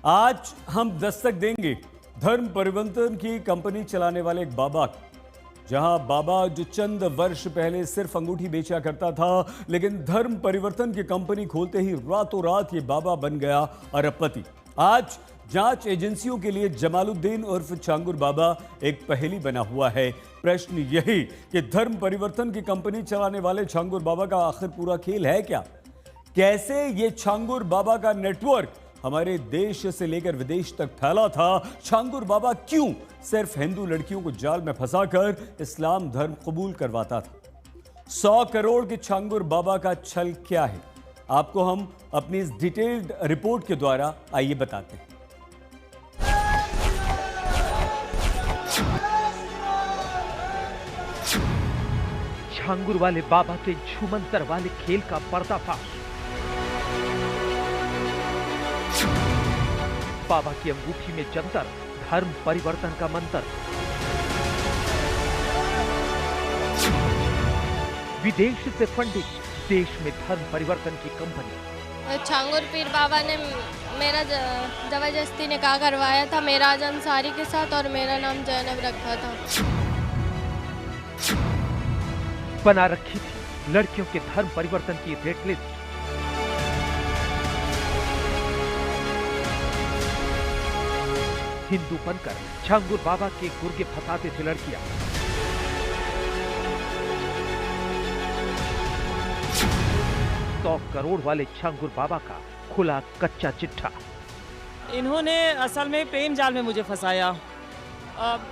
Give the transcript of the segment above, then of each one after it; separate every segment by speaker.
Speaker 1: आज हम दस्तक देंगे धर्म परिवर्तन की कंपनी चलाने वाले एक बाबा, जहां बाबा जो चंद वर्ष पहले सिर्फ अंगूठी बेचा करता था, लेकिन धर्म परिवर्तन की कंपनी खोलते ही रातों रात ये बाबा बन गया अरबपति। आज जांच एजेंसियों के लिए जमालुद्दीन उर्फ छांगुर बाबा एक पहेली बना हुआ है। प्रश्न यही कि धर्म परिवर्तन की कंपनी चलाने वाले छांगुर बाबा का आखिर पूरा खेल है क्या? कैसे ये छांगुर बाबा का नेटवर्क हमारे देश से लेकर विदेश तक फैला था? छांगुर बाबा क्यों सिर्फ हिंदू लड़कियों को जाल में फंसाकर इस्लाम धर्म कबूल करवाता था? 100 करोड़ के छांगुर बाबा का छल क्या है, आपको हम अपनी इस डिटेल्ड रिपोर्ट के द्वारा आइए बताते हैं।
Speaker 2: छांगुर वाले बाबा के झूमंतर वाले खेल का पर्दाफाश। बाबा की अंगूठी में जंतर, धर्म परिवर्तन का मंत्र। विदेश से फंडिंग, देश में धर्म परिवर्तन की कंपनी।
Speaker 3: छांगुर पीर बाबा ने मेरा जबरदस्ती निकाह करवाया था मेराज अंसारी के साथ और मेरा नाम जैनब रखा था।
Speaker 2: बना रखी थी लड़कियों के धर्म परिवर्तन की रेट लिस्ट। हिंदू बनकर छांगुर बाबा के गुर्गे फंसाते थे लड़कियां। $100 करोड़ वाले छांगुर बाबा का खुला कच्चा चिट्ठा।
Speaker 4: इन्होंने असल में प्रेम जाल में मुझे फंसाया।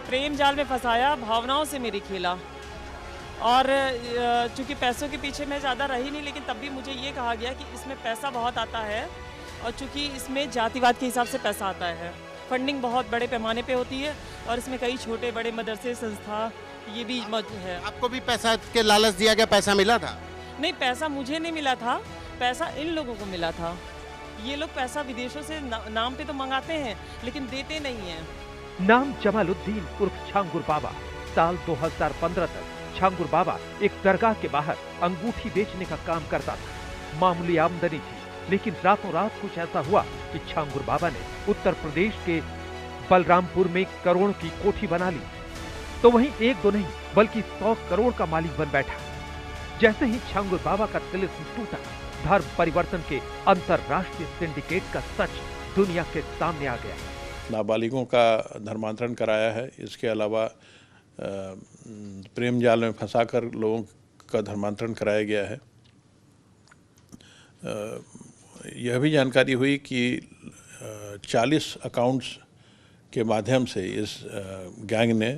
Speaker 4: प्रेम जाल में फंसाया, भावनाओं से मेरी खेला। और चूंकि पैसों के पीछे मैं ज़्यादा रही नहीं, लेकिन तब भी मुझे ये कहा गया कि इसमें पैसा बहुत आता है और चूंकि इसमें जातिवाद के हिसाब से पैसा आता है, फंडिंग बहुत बड़े पैमाने पे होती है और इसमें कई छोटे बड़े मदरसे संस्था ये भी है।
Speaker 5: आपको भी पैसा के लालच दिया गया? पैसा मिला था?
Speaker 4: नहीं, पैसा मुझे नहीं मिला था, पैसा इन लोगों को मिला था। ये लोग पैसा विदेशों से नाम पे तो मंगाते हैं लेकिन देते नहीं हैं।
Speaker 2: नाम जमालुद्दीन उर्फ छांगुर बाबा। साल 2015 तक छांगुर बाबा एक दरगाह के बाहर अंगूठी बेचने का काम करता था। मामूली आमदनी थी, लेकिन रातों रात कुछ ऐसा हुआ कि छांगुर बाबा ने उत्तर प्रदेश के बलरामपुर में करोड़ों की कोठी बना ली। तो वहीं एक दो नहीं बल्कि 100 करोड़ का मालिक बन बैठा। जैसे ही छांगुर बाबा का तिलिस्म टूटा, धर्म परिवर्तन के अंतरराष्ट्रीय सिंडिकेट का सच दुनिया के सामने आ गया।
Speaker 6: नाबालिगों का धर्मांतरण कराया है, इसके अलावा प्रेम जाल में फंसाकर लोगों का धर्मांतरण कराया गया है। यह भी जानकारी हुई कि 40 अकाउंट्स के माध्यम से इस गैंग ने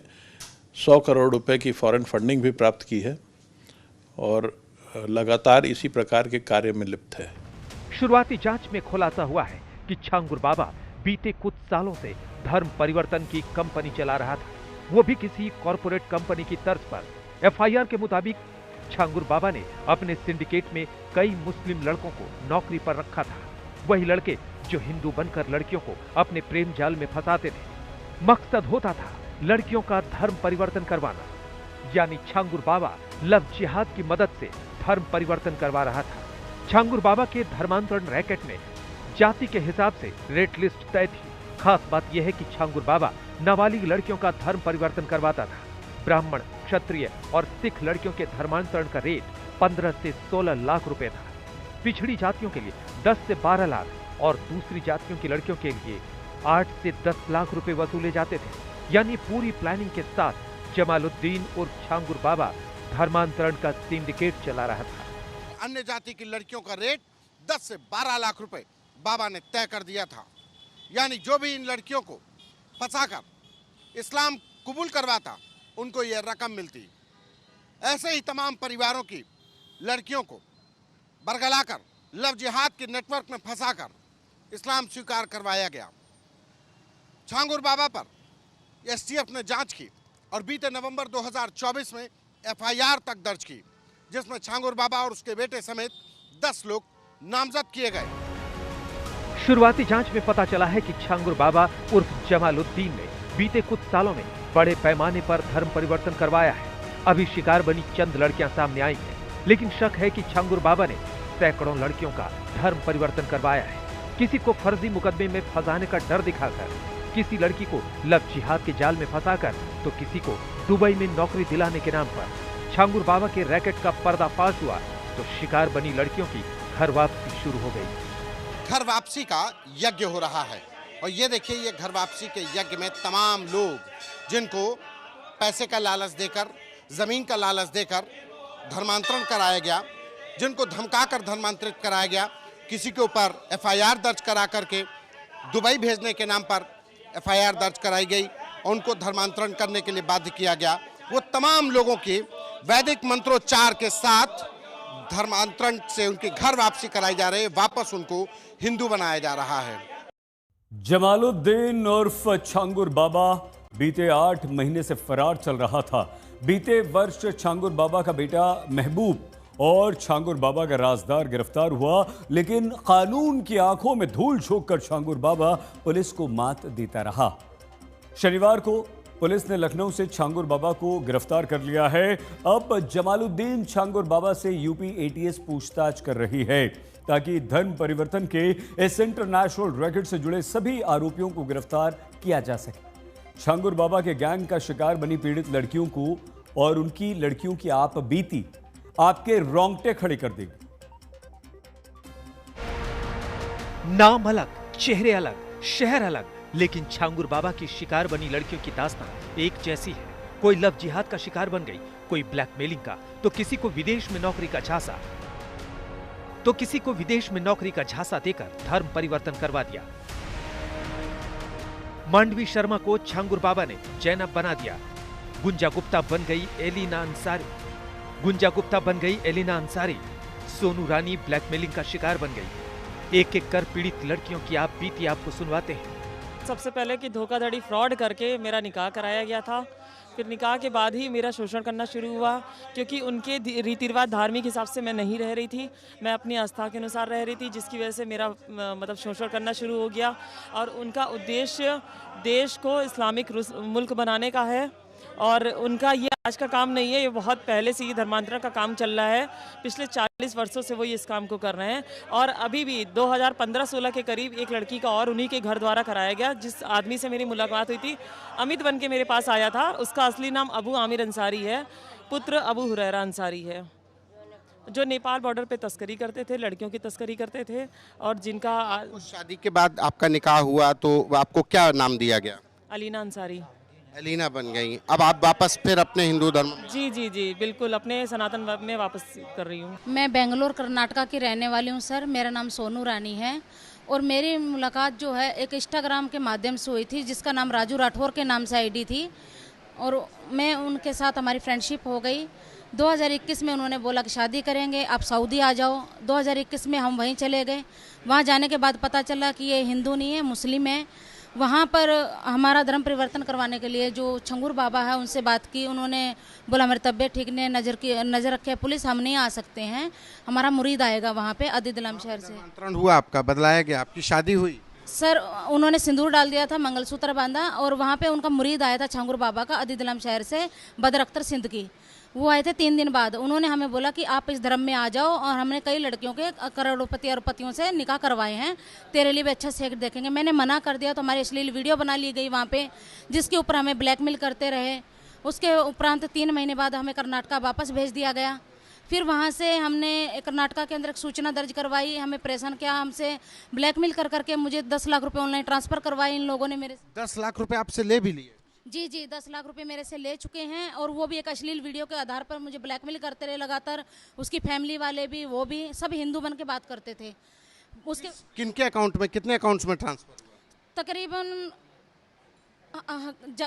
Speaker 6: 100 करोड़ रुपए की फॉरेन फंडिंग भी प्राप्त की है और लगातार इसी प्रकार के कार्य में लिप्त है।
Speaker 2: शुरुआती जांच में खुलासा हुआ है कि छांगुर बाबा बीते कुछ सालों से धर्म परिवर्तन की कंपनी चला रहा था, वो भी किसी कॉरपोरेट कंपनी की तर्ज पर। एफआईआर के मुताबिक छांगुर बाबा ने अपने सिंडिकेट में कई मुस्लिम लड़कों को नौकरी पर रखा था। वही लड़के जो हिंदू बनकर लड़कियों को अपने प्रेम जाल में फंसाते थे। मकसद होता था लड़कियों का धर्म परिवर्तन करवाना, यानी छांगुर बाबा लव जिहाद की मदद से धर्म परिवर्तन करवा रहा था। छांगुर बाबा के धर्मांतरण रैकेट में जाति के हिसाब से रेट लिस्ट तय थी। खास बात यह है कि छांगुर बाबा नाबालिग लड़कियों का धर्म परिवर्तन करवाता था। ब्राह्मण, क्षत्रिय और सिख लड़कियों के धर्मांतरण का रेट 15 से 16 लाख रुपए था। पिछड़ी जातियों के लिए 10 से 12 लाख और दूसरी जातियों की लड़कियों के लिए 8 से 10 लाख रुपए वसूले जाते थे। यानी पूरी प्लानिंग के साथ जमालुद्दीन उर्फ छांगुर बाबा धर्मांतरण का सिंडिकेट चला रहा था।
Speaker 5: अन्य जाति की लड़कियों का रेट 10 से 12 लाख रुपए बाबा ने तय कर दिया था। यानी जो भी इन लड़कियों को फंसाकर इस्लाम कबूल करवाता, उनको यह रकम मिलती। ऐसे ही तमाम परिवारों की लड़कियों को बरगलाकर लव जिहाद के नेटवर्क में फंसाकर इस्लाम स्वीकार करवाया गया। छांगुर बाबा पर एसटीएफ ने जांच की और बीते नवंबर 2024 में एफआईआर तक दर्ज की, जिसमें छांगुर बाबा और उसके बेटे समेत 10 लोग नामजद किए गए।
Speaker 2: शुरुआती जांच में पता चला है कि छांगुर बाबा उर्फ जमालुद्दीन ने बीते कुछ सालों में बड़े पैमाने पर धर्म परिवर्तन करवाया है। अभी शिकार बनी चंद लड़कियां सामने आई हैं, लेकिन शक है कि छांगुर बाबा ने सैकड़ों लड़कियों का धर्म परिवर्तन करवाया है। किसी को फर्जी मुकदमे में फंसाने का डर दिखाकर, किसी लड़की को लव जिहाद के जाल में फंसाकर, तो किसी को दुबई में नौकरी दिलाने के नाम पर छांगुर बाबा के रैकेट का पर्दाफाश हुआ तो शिकार बनी लड़कियों की घर वापसी शुरू हो गई।
Speaker 5: घर वापसी का यज्ञ हो रहा है और ये देखिए, ये घर वापसी के यज्ञ में तमाम लोग जिनको पैसे का लालच देकर, जमीन का लालच देकर धर्मांतरण कराया गया, जिनको धमकाकर धर्मांतरित कराया गया, किसी के ऊपर एफआईआर दर्ज करा करके दुबई भेजने के नाम पर एफआईआर दर्ज कराई गई और उनको धर्मांतरण करने के लिए बाध्य किया गया, वो तमाम लोगों की वैदिक मंत्रोच्चार के साथ धर्मांतरण से उनकी घर वापसी कराई जा रही है, वापस उनको हिंदू बनाया जा रहा है।
Speaker 1: जमालुद्दीन उर्फ छांगुर बाबा बीते 8 महीने से फरार चल रहा था। बीते वर्ष छांगुर बाबा का बेटा महबूब और छांगुर बाबा का राजदार गिरफ्तार हुआ, लेकिन कानून की आंखों में धूल झोंककर छांगुर बाबा पुलिस को मात देता रहा। शनिवार को पुलिस ने लखनऊ से छांगुर बाबा को गिरफ्तार कर लिया है। अब जमालुद्दीन छांगुर बाबा से यूपी एटीएस पूछताछ कर रही है ताकि धर्म परिवर्तन के इस इंटरनेशनल रैकेट से जुड़े सभी आरोपियों को गिरफ्तार किया जा सके। छांगुर बाबा के गैंग का शिकार बनी पीड़ित लड़कियों को और उनकी लड़कियों की आप बीती आपके रोंगटे खड़े कर देगी।
Speaker 2: नाम अलग, चेहरे अलग, शहर अलग, लेकिन छांगुर बाबा की शिकार बनी लड़कियों की दास्तान एक जैसी है। कोई लव जिहाद का शिकार बन गई, कोई ब्लैकमेलिंग का, तो किसी को विदेश में नौकरी का झांसा देकर धर्म परिवर्तन करवा दिया। मांडवी शर्मा को छांगुर बाबा ने जैनब बना दिया। गुंजा गुप्ता बन गई एलिना अंसारी। सोनू रानी ब्लैकमेलिंग का शिकार बन गई। एक एक कर पीड़ित लड़कियों की आप बीती आपको सुनवाते हैं।
Speaker 4: सबसे पहले कि धोखाधड़ी फ्रॉड करके मेरा निकाह कराया गया था, फिर निकाह के बाद ही मेरा शोषण करना शुरू हुआ, क्योंकि उनके रीति रिवाज धार्मिक हिसाब से मैं नहीं रह रही थी, मैं अपनी आस्था के अनुसार रह रही थी, जिसकी वजह से मेरा मतलब शोषण करना शुरू हो गया। और उनका उद्देश्य देश को इस्लामिक मुल्क बनाने का है और उनका ये आज का काम नहीं है, ये बहुत पहले से ही धर्मांतरण का काम चल रहा है। पिछले 40 वर्षों से वो इस काम को कर रहे हैं और अभी भी 2015-16 के करीब एक लड़की का और उन्हीं के घर द्वारा कराया गया। जिस आदमी से मेरी मुलाकात हुई थी, अमित बन के मेरे पास आया था, उसका असली नाम अबू आमिर अंसारी है, पुत्र अबू हुरैरा अंसारी है, जो नेपाल बॉर्डर पे तस्करी करते थे, लड़कियों की तस्करी करते थे। और जिनका
Speaker 5: शादी के बाद आपका निकाह हुआ तो आपको क्या नाम दिया गया?
Speaker 4: अलीना अंसारी।
Speaker 5: अलीना बन गई। अब आप वापस फिर अपने हिंदू धर्म?
Speaker 4: जी बिल्कुल, अपने सनातन धर्म में वापस कर रही हूँ।
Speaker 7: मैं बेंगलोर कर्नाटका की रहने वाली हूँ सर। मेरा नाम सोनू रानी है और मेरी मुलाकात जो है एक इंस्टाग्राम के माध्यम से हुई थी, जिसका नाम राजू राठौर के नाम से आईडी थी और मैं उनके साथ हमारी फ्रेंडशिप हो गई। 2021 में उन्होंने बोला कि शादी करेंगे, आप सऊदी आ जाओ। 2021 में हम वहीं चले गए। वहाँ जाने के बाद पता चला कि ये हिंदू नहीं है, मुस्लिम है। वहाँ पर हमारा धर्म परिवर्तन करवाने के लिए जो छंगुर बाबा है उनसे बात की। उन्होंने बोला मेरी तबीयत ठीक नहीं, नज़र रखे पुलिस, हम नहीं आ सकते हैं, हमारा मुरीद आएगा वहाँ पे अदिदलम शहर से।
Speaker 5: धर्मांतरण हुआ आपका, बदलाया गया, आपकी शादी हुई?
Speaker 7: सर उन्होंने सिंदूर डाल दिया था, मंगलसूत्र बांधा और वहाँ पे उनका मुरीद आया था छांगुर बाबा का अदिदलम शहर से, बदर अख्तर सिंध की। वो आए थे 3 दिन बाद। उन्होंने हमें बोला कि आप इस धर्म में आ जाओ और हमने कई लड़कियों के करोड़पति और पतियों से निकाह करवाए हैं, तेरे लिए भी अच्छा सेक्स देखेंगे। मैंने मना कर दिया तो हमारी अश्लील वीडियो बना ली गई वहाँ पे, जिसके ऊपर हमें ब्लैकमेल करते रहे। उसके उपरांत 3 महीने बाद हमें कर्नाटका वापस भेज दिया गया। फिर वहाँ से हमने कर्नाटका के अंदर एक सूचना दर्ज करवाई, हमें प्रेषण किया, हमसे ब्लैकमेल कर करके मुझे 10 लाख रुपए ऑनलाइन ट्रांसफ़र करवाए इन लोगों ने मेरे।
Speaker 5: 10 लाख रुपए आपसे ले भी लिए?
Speaker 7: जी 10 लाख रुपए मेरे से ले चुके हैं और वो भी एक अश्लील वीडियो के आधार पर मुझे ब्लैकमेल करते रहे लगातार। उसकी फैमिली वाले भी, वो भी सब हिंदू बन के बात करते थे। उसके
Speaker 5: किनके अकाउंट में, कितने अकाउंट्स में ट्रांसफर?
Speaker 7: तकरीबन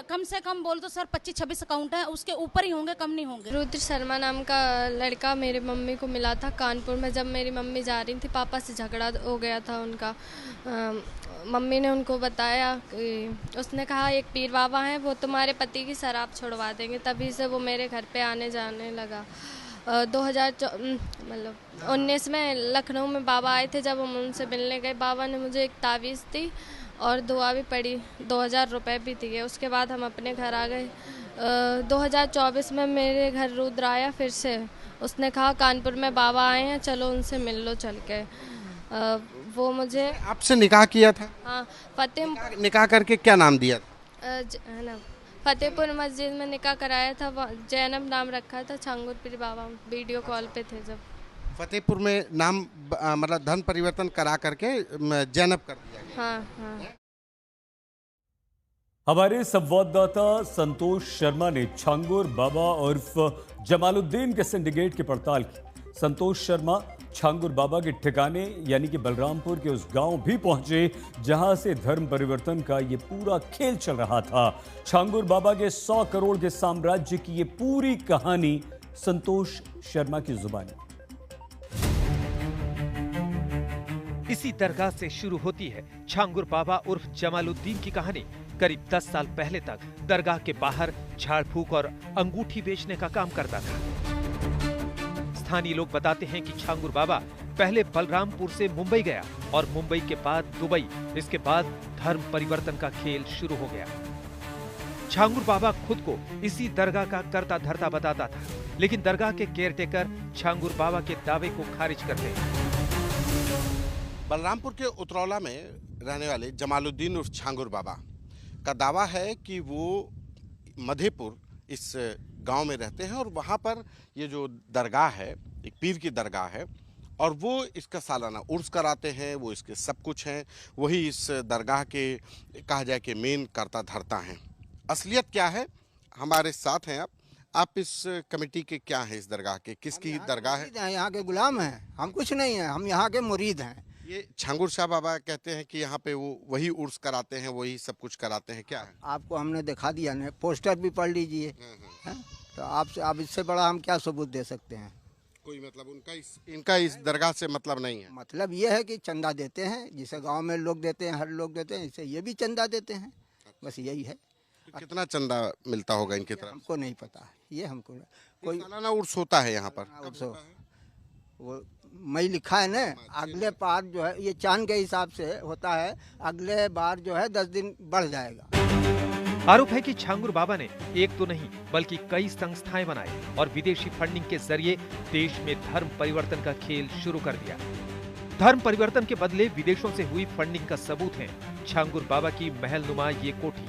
Speaker 7: कम से कम बोल तो सर 25-26 अकाउंट है, उसके ऊपर ही होंगे, कम नहीं होंगे।
Speaker 3: रुद्र शर्मा नाम का लड़का मेरी मम्मी को मिला था कानपुर में। जब मेरी मम्मी जा रही थी, पापा से झगड़ा हो गया था उनका। मम्मी ने उनको बताया कि उसने कहा एक पीर बाबा हैं, वो तुम्हारे पति की शराब छुड़वा देंगे। तभी से वो मेरे घर पे आने जाने लगा। 2019 में लखनऊ में बाबा आए थे। जब हम उनसे मिलने गए, बाबा ने मुझे एक तावीज़ दी और दुआ भी पड़ी, 2000 रुपये भी दिए। उसके बाद हम अपने घर आ गए। 2024 में मेरे घर रुद्र आया फिर से। उसने कहा कानपुर में बाबा आए हैं, चलो उनसे मिल लो चल के। वो मुझे
Speaker 5: आपसे निकाह किया था?
Speaker 3: हाँ
Speaker 5: निकाह करके क्या नाम दिया था?
Speaker 3: है ना फतेहपुर मस्जिद में निकाह कराया था, जैनब नाम रखा था। छांगुर पीर बाबा वीडियो कॉल पे थे जब।
Speaker 5: फतेहपुर में नाम मतलब धर्म परिवर्तन करा करके जैनब कर दिया गया।
Speaker 3: हाँ हाँ।
Speaker 1: हमारे संवाददाता संतोष शर्मा ने छांगुर बाबा उर्फ जमालुद्दीन के सिंडिकेट की पड़ताल की। संतोष शर्मा छांगुर बाबा के ठिकाने यानी कि बलरामपुर के उस गांव भी पहुंचे जहां से धर्म परिवर्तन का ये पूरा खेल चल रहा था। छांगुर बाबा के 100 करोड़ के साम्राज्य की ये पूरी कहानी संतोष शर्मा की जुबानी।
Speaker 2: इसी दरगाह से शुरू होती है छांगुर बाबा उर्फ जमालुद्दीन की कहानी। करीब 10 साल पहले तक दरगाह के बाहर झाड़ फूक और अंगूठी बेचने का काम करता था। स्थानीय लोग बताते हैं कि छांगुर बाबा पहले बलरामपुर से मुंबई गया और मुंबई के बाद दुबई, इसके बाद धर्म परिवर्तन का खेल शुरू हो गया। छांगुर बाबा खुद को इसी दरगाह का कर्ता धर्ता बताता था, लेकिन दरगाह के केयरटेकर छांगुर बाबा के दावे को खारिज करते हैं।
Speaker 5: बलरामपुर के उतरौला में रहने वाले जमालुद्दीन उर्फ छांगुर बाबा का दावा है कि वो मधेपुर इस गांव में रहते हैं और वहाँ पर ये जो दरगाह है एक पीर की दरगाह है और वो इसका सालाना उर्स कराते हैं, वो इसके सब कुछ हैं, वही इस दरगाह के कहा जाए कि मेन कर्ता धर्ता हैं। असलियत क्या है, हमारे साथ हैं आप इस कमेटी के क्या हैं, इस दरगाह के किसकी दरगाह है?
Speaker 8: यहाँ के गुलाम हैं, हम कुछ नहीं हैं, हम यहाँ के मुरीद हैं।
Speaker 5: ये छांगुर शाह बाबा कहते हैं कि यहाँ पे वो वही उर्स कराते हैं, वही सब कुछ कराते हैं, क्या है?
Speaker 8: आपको हमने दिखा दिया ना, पोस्टर भी पढ़ लीजिए। तो आप इससे बड़ा हम क्या सबूत दे सकते हैं?
Speaker 5: कोई मतलब इनका इस दरगाह से मतलब नहीं है।
Speaker 8: मतलब ये है कि चंदा देते हैं, जिसे गांव में लोग देते हैं, हर लोग देते हैं, इससे ये भी चंदा देते हैं, बस यही है।
Speaker 5: तो कितना चंदा मिलता होगा इनकी तरफ?
Speaker 8: हमको नहीं पता, ये हमको
Speaker 5: कोई सालाना उर्स होता है यहाँ पर?
Speaker 8: वो मई लिखा है ना, अगले बार जो है ये चांद के हिसाब से होता है, अगले बार जो है 10 दिन बढ़ जाएगा।
Speaker 2: आरोप है कि छांगुर बाबा ने एक तो नहीं बल्कि कई संस्थाएं बनाई और विदेशी फंडिंग के जरिए देश में धर्म परिवर्तन का खेल शुरू कर दिया। धर्म परिवर्तन के बदले विदेशों से हुई फंडिंग का सबूत है छांगुर बाबा की महलनुमा ये कोठी।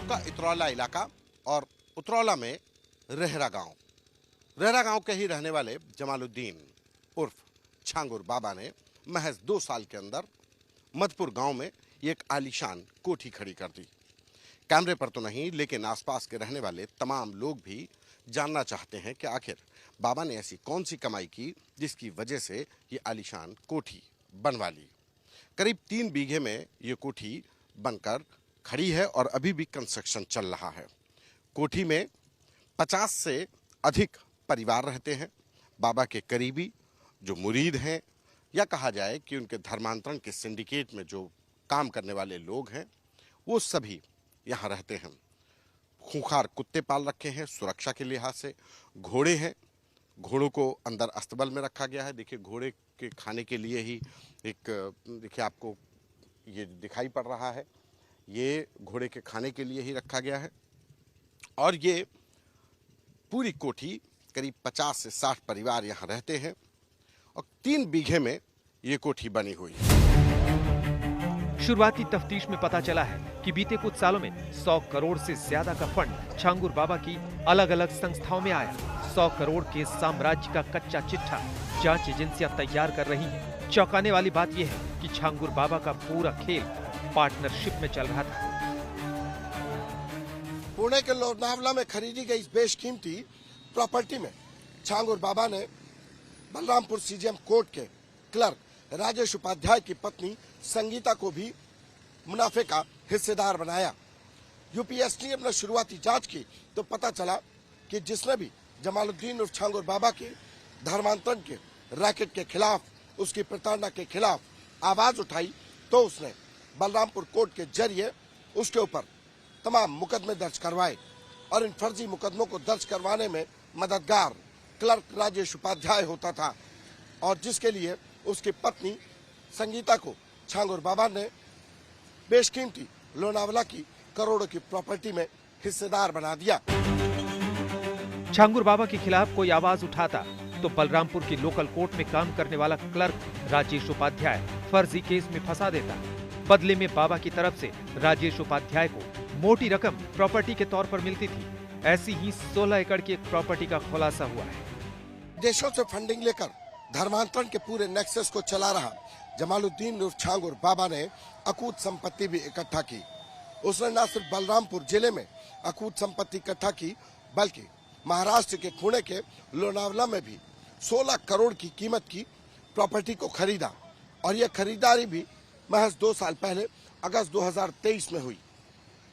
Speaker 5: का उतरौला इलाका और उतरौला में रेहरा गांव के ही रहने वाले जमालुद्दीन उर्फ छांगुर बाबा ने महज 2 साल के अंदर मधपुर गांव में एक आलीशान कोठी खड़ी कर दी। कैमरे पर तो नहीं, लेकिन आसपास के रहने वाले तमाम लोग भी जानना चाहते हैं कि आखिर बाबा ने ऐसी कौन सी कमाई की जिसकी वजह से ये आलीशान कोठी बनवा ली। करीब 3 बीघे में ये कोठी बनकर खड़ी है और अभी भी कंस्ट्रक्शन चल रहा है। कोठी में 50 से अधिक परिवार रहते हैं। बाबा के करीबी जो मुरीद हैं या कहा जाए कि उनके धर्मांतरण के सिंडिकेट में जो काम करने वाले लोग हैं, वो सभी यहाँ रहते हैं। खूंखार कुत्ते पाल रखे हैं सुरक्षा के लिहाज से। घोड़े हैं, घोड़ों को अंदर अस्तबल में रखा गया है। देखिए घोड़े के खाने के लिए ही देखिए आपको ये दिखाई पड़ रहा है, ये घोड़े के खाने के लिए ही रखा गया है। और ये पूरी कोठी करीब 50 से 60 परिवार यहाँ रहते हैं और 3 बीघे में ये कोठी बनी हुई है।
Speaker 2: शुरुआती तफ्तीश में पता चला है कि बीते कुछ सालों में 100 करोड़ से ज्यादा का फंड छांगुर बाबा की अलग अलग संस्थाओं में आया। 100 करोड़ के साम्राज्य का कच्चा चिट्ठा जांच एजेंसियां तैयार कर रही हैं। चौंकाने वाली बात यह है कि छांगुर बाबा का पूरा खेल पार्टनरशिप में चल रहा था।
Speaker 9: पुणे के लोनावला में खरीदी गई इस बेशकीमती प्रॉपर्टी में छांगुर बाबा ने बलरामपुर सीजीएम कोर्ट के क्लर्क राजेश उपाध्याय की पत्नी संगीता को भी मुनाफे का हिस्सेदार बनाया। यूपीएससी ने अपनी शुरुआती जांच की तो पता चला कि जिसने भी जमालुद्दीन उर्फ छांगुर बाबा के धर्मांतरण के रैकेट के खिलाफ, उसकी प्रताड़ना के खिलाफ आवाज उठाई तो उसने बलरामपुर कोर्ट के जरिए उसके ऊपर तमाम मुकदमे दर्ज करवाए और इन फर्जी मुकदमों को दर्ज करवाने में मददगार क्लर्क राजेश उपाध्याय होता था और जिसके लिए उसकी पत्नी संगीता को छांगुर बाबा ने बेशकीमती लोनावला की करोड़ों की प्रॉपर्टी में हिस्सेदार बना दिया।
Speaker 2: छांगुर बाबा के खिलाफ कोई आवाज उठाता तो बलरामपुर की लोकल कोर्ट में काम करने वाला क्लर्क राजेश उपाध्याय फर्जी केस में फंसा देता। बदले में बाबा की तरफ से राजेश उपाध्याय को मोटी रकम प्रॉपर्टी के तौर पर मिलती थी। ऐसी ही 16 एकड़ की एक प्रॉपर्टी का खुलासा हुआ है।
Speaker 9: देशों से फंडिंग लेकर धर्मांतरण के पूरे नेक्सस को चला रहा जमालुद्दीन उर्फ छांगुर बाबा ने अकूत संपत्ति भी इकट्ठा की। उसने न सिर्फ बलरामपुर जिले में अकूत संपत्ति इकट्ठा की, बल्कि महाराष्ट्र के पुणे के लोनावला में भी 16 करोड़ की कीमत की प्रॉपर्टी को खरीदा। और यह खरीदारी भी महज 2 साल पहले अगस्त 2023 में हुई।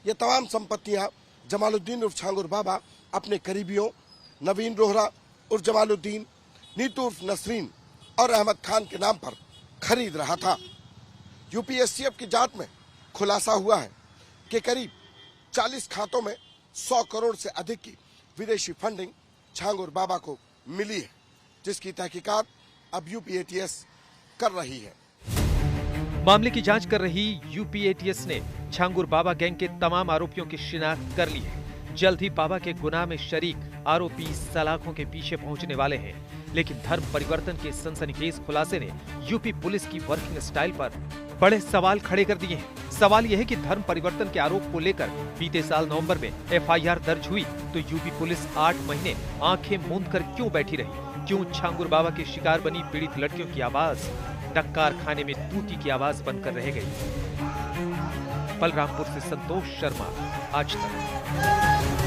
Speaker 9: ये तमाम संपत्तियां जमालुद्दीन उर्फ छांगुर बाबा अपने करीबियों नवीन रोहरा उर्फ जमालुद्दीन, नीतू उर्फ नसरीन और अहमद खान के नाम पर खरीद रहा था। यूपीएससीएफ की जांच में खुलासा हुआ है कि करीब 40 खातों में 100 करोड़ से अधिक की विदेशी फंडिंग छांगुर बाबा को मिली है, जिसकी तहकीकात अब यूपीएटीएस कर रही है।
Speaker 2: मामले की जांच कर रही यूपीएटीएस ने छांगुर बाबा गैंग के तमाम आरोपियों की शिनाख्त कर ली है। जल्द ही बाबा के गुनाह में शरीक आरोपी सलाखों के पीछे पहुंचने वाले हैं। लेकिन धर्म परिवर्तन के सनसनीखेज खुलासे ने यूपी पुलिस की वर्किंग स्टाइल पर बड़े सवाल खड़े कर दिए हैं। सवाल यह है कि धर्म परिवर्तन के आरोप को लेकर बीते साल नवंबर में एफआईआर दर्ज हुई तो यूपी पुलिस 8 महीने आंखें मूंद कर क्यों बैठी रही? क्यों छांगुर बाबा के शिकार बनी पीड़ित लड़कियों की आवाज डक्कार खाने में तूती की आवाज बनकर रह गई? बलरामपुर से संतोष शर्मा, आज तक।